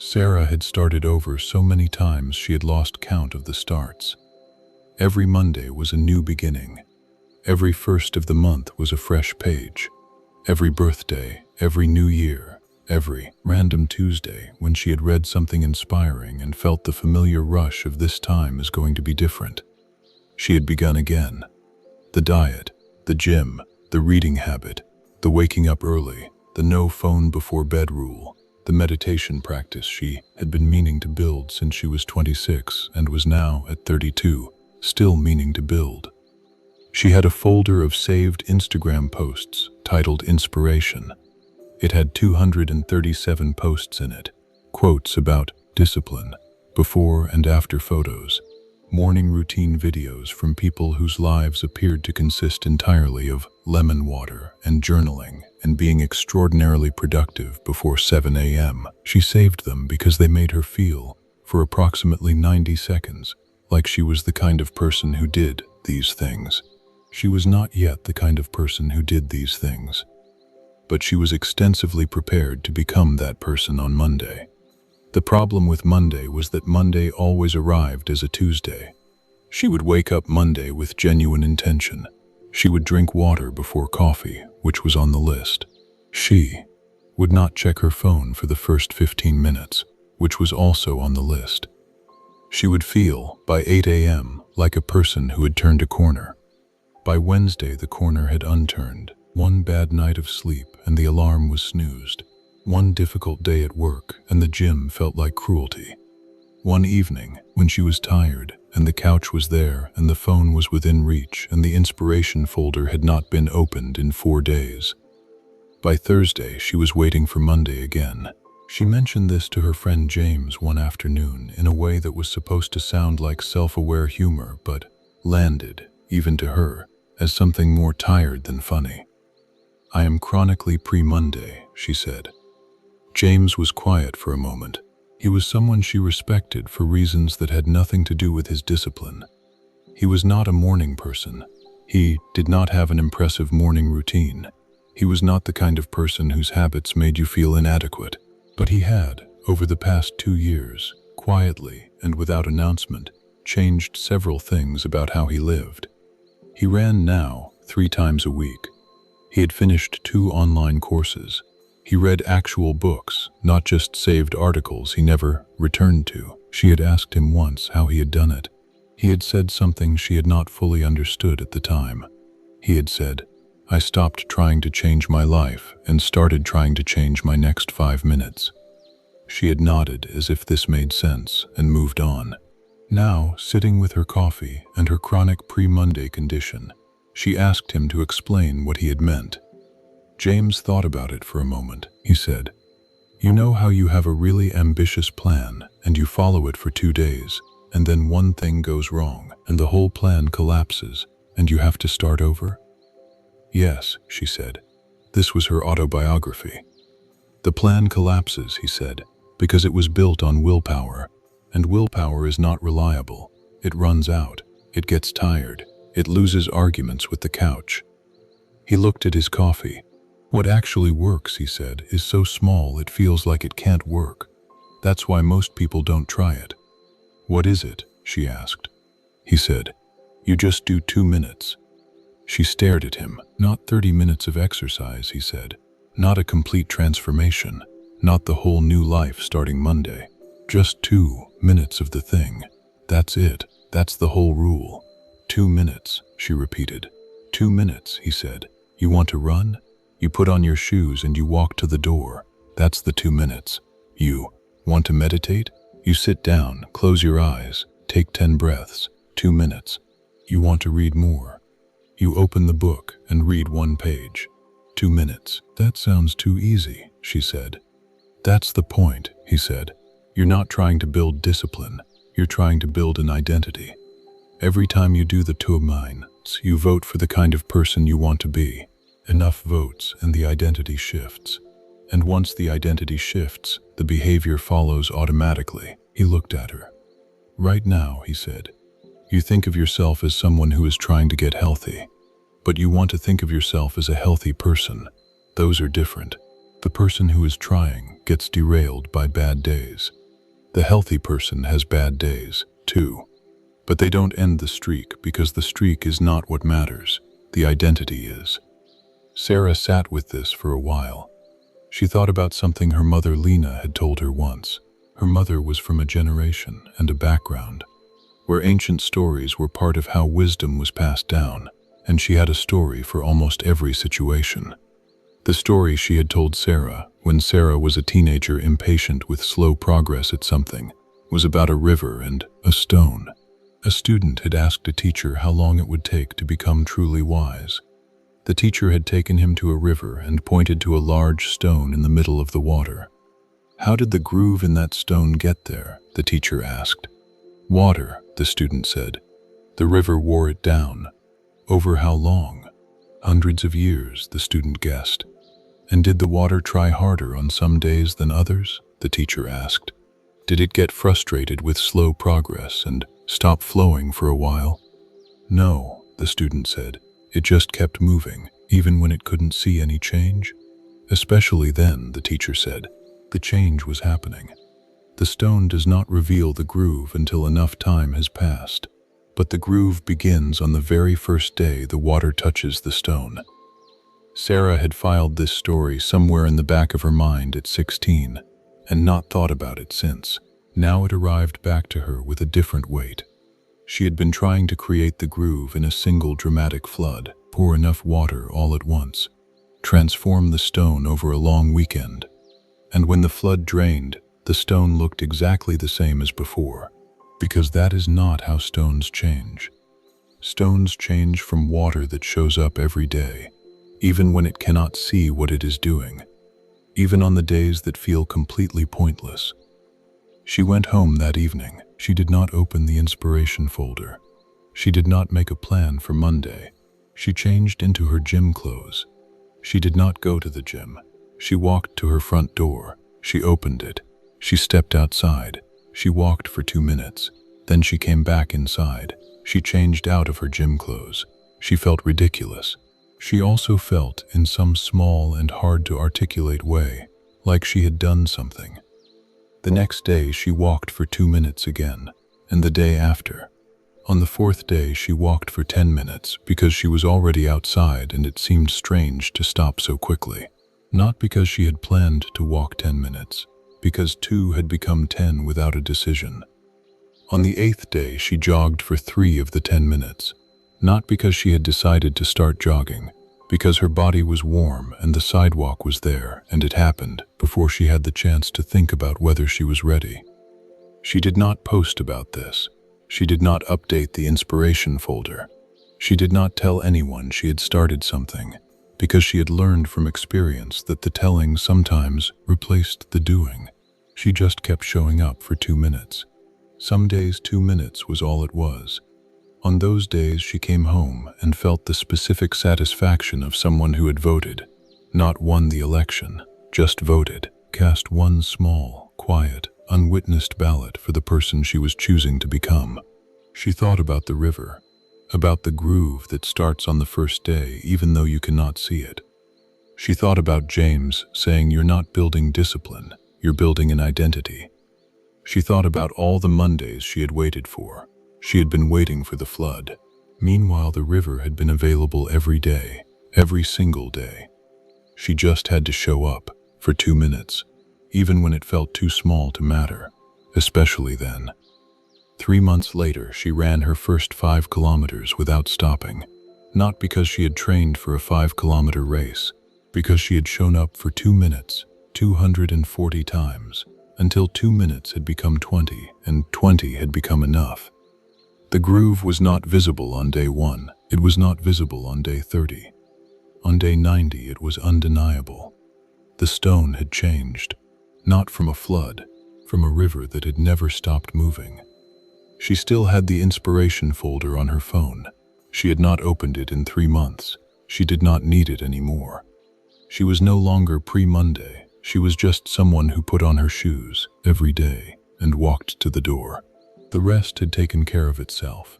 Sara had started over so many times she had lost count of the starts. Every Monday was a new beginning. Every first of the month was a fresh page. Every birthday, every new year, every random Tuesday when she had read something inspiring and felt the familiar rush of this time is going to be different. She had begun again. The diet, the gym, the reading habit, the waking up early, the no phone before bed rule, the meditation practice she had been meaning to build since she was 26 and was now, at 32, still meaning to build. She had a folder of saved Instagram posts titled Inspiration. It had 237 posts in it, quotes about discipline, before and after photos, morning routine videos from people whose lives appeared to consist entirely of lemon water and journaling and being extraordinarily productive before 7 a.m. She saved them because they made her feel, for approximately 90 seconds, like she was the kind of person who did these things. She was not yet the kind of person who did these things, but she was extensively prepared to become that person on Monday. The problem with Monday was that Monday always arrived as a Tuesday. She would wake up Monday with genuine intention. She would drink water before coffee, which was on the list. She would not check her phone for the first 15 minutes, which was also on the list. She would feel, by 8 a.m., like a person who had turned a corner. By Wednesday, the corner had unturned. One bad night of sleep and the alarm was snoozed. One difficult day at work and the gym felt like cruelty. One evening, when she was tired and the couch was there and the phone was within reach and the inspiration folder had not been opened in 4 days. By Thursday, she was waiting for Monday again. She mentioned this to her friend James one afternoon in a way that was supposed to sound like self-aware humor, but landed, even to her, as something more tired than funny. "I am chronically pre-Monday," she said. James was quiet for a moment. He was someone she respected for reasons that had nothing to do with his discipline. He was not a morning person. He did not have an impressive morning routine. He was not the kind of person whose habits made you feel inadequate. But he had, over the past 2 years, quietly and without announcement, changed several things about how he lived. He ran now 3 times a week. He had finished 2 online courses. He read actual books, not just saved articles he never returned to. She had asked him once how he had done it. He had said something she had not fully understood at the time. He had said, "I stopped trying to change my life and started trying to change my next 5 minutes." She had nodded as if this made sense and moved on. Now, sitting with her coffee and her chronic pre-Monday condition, she asked him to explain what he had meant. James thought about it for a moment. He said, "You know how you have a really ambitious plan and you follow it for 2 days, and then one thing goes wrong and the whole plan collapses and you have to start over?" "Yes," she said. This was her autobiography. "The plan collapses," he said, "because it was built on willpower, and willpower is not reliable. It runs out, it gets tired, it loses arguments with the couch." He looked at his coffee. "What actually works," he said, "is so small it feels like it can't work. That's why most people don't try it." "What is it?" she asked. He said, "You just do 2 minutes." She stared at him. "Not 30 minutes of exercise," he said. "Not a complete transformation. Not the whole new life starting Monday. Just 2 minutes of the thing. That's it. That's the whole rule." 2 minutes, she repeated. 2 minutes, he said. "You want to run? You put on your shoes and you walk to the door. That's the 2 minutes. You want to meditate? You sit down, close your eyes, take 10 breaths. 2 minutes. You want to read more? You open the book and read 1 page. 2 minutes. That sounds too easy," she said. "That's the point," he said. "You're not trying to build discipline. You're trying to build an identity. Every time you do the 2 minutes, you vote for the kind of person you want to be. Enough votes and the identity shifts. And once the identity shifts, the behavior follows automatically." He looked at her. "Right now," he said, "you think of yourself as someone who is trying to get healthy. But you want to think of yourself as a healthy person. Those are different. The person who is trying gets derailed by bad days. The healthy person has bad days, too. But they don't end the streak because the streak is not what matters. The identity is. Sara sat with this for a while. She thought about something her mother Lena had told her once. Her mother was from a generation and a background where ancient stories were part of how wisdom was passed down, and she had a story for almost every situation. The story she had told Sara, when Sara was a teenager impatient with slow progress at something, was about a river and a stone. A student had asked a teacher how long it would take to become truly wise. The teacher had taken him to a river and pointed to a large stone in the middle of the water. "How did the groove in that stone get there?" the teacher asked. "Water," the student said. "The river wore it down." "Over how long?" "Hundreds of years," the student guessed. "And did the water try harder on some days than others?" the teacher asked. "Did it get frustrated with slow progress and stop flowing for a while?" "No," the student said. "It just kept moving, even when it couldn't see any change." "Especially then," the teacher said. "The change was happening. The stone does not reveal the groove until enough time has passed, but the groove begins on the very first day the water touches the stone." Sara had filed this story somewhere in the back of her mind at 16, and not thought about it since. Now it arrived back to her with a different weight. She had been trying to create the groove in a single dramatic flood, pour enough water all at once, transform the stone over a long weekend. And when the flood drained, the stone looked exactly the same as before, because that is not how stones change. Stones change from water that shows up every day, even when it cannot see what it is doing, even on the days that feel completely pointless. She went home that evening. She did not open the inspiration folder. She did not make a plan for Monday. She changed into her gym clothes. She did not go to the gym. She walked to her front door. She opened it. She stepped outside. She walked for 2 minutes. Then she came back inside. She changed out of her gym clothes. She felt ridiculous. She also felt, in some small and hard-to-articulate way, like she had done something. The next day she walked for 2 minutes again, and the day after. On the 4th day she walked for 10 minutes because she was already outside and it seemed strange to stop so quickly. Not because she had planned to walk 10 minutes, because 2 had become 10 without a decision. On the 8th day she jogged for 3 of the 10 minutes, not because she had decided to start jogging, because her body was warm and the sidewalk was there, and it happened before she had the chance to think about whether she was ready. She did not post about this. She did not update the inspiration folder. She did not tell anyone she had started something, because she had learned from experience that the telling sometimes replaced the doing. She just kept showing up for 2 minutes. Some days 2 minutes was all it was. On those days she came home and felt the specific satisfaction of someone who had voted, not won the election, just voted, cast one small, quiet, unwitnessed ballot for the person she was choosing to become. She thought about the river, about the groove that starts on the first day even though you cannot see it. She thought about James saying, "You're not building discipline, you're building an identity." She thought about all the Mondays she had waited for. She had been waiting for the flood. Meanwhile, the river had been available every day, every single day. She just had to show up for 2 minutes, even when it felt too small to matter, especially then. 3 months later, she ran her first 5 kilometers without stopping, not because she had trained for a 5-kilometer race, because she had shown up for 2 minutes, 240 times, until 2 minutes had become 20, and 20 had become enough. The groove was not visible on day 1. It was not visible on day 30. On day 90, it was undeniable. The stone had changed, not from a flood, from a river that had never stopped moving. She still had the inspiration folder on her phone. She had not opened it in 3 months. She did not need it anymore. She was no longer pre-Monday. She was just someone who put on her shoes every day and walked to the door. The rest had taken care of itself.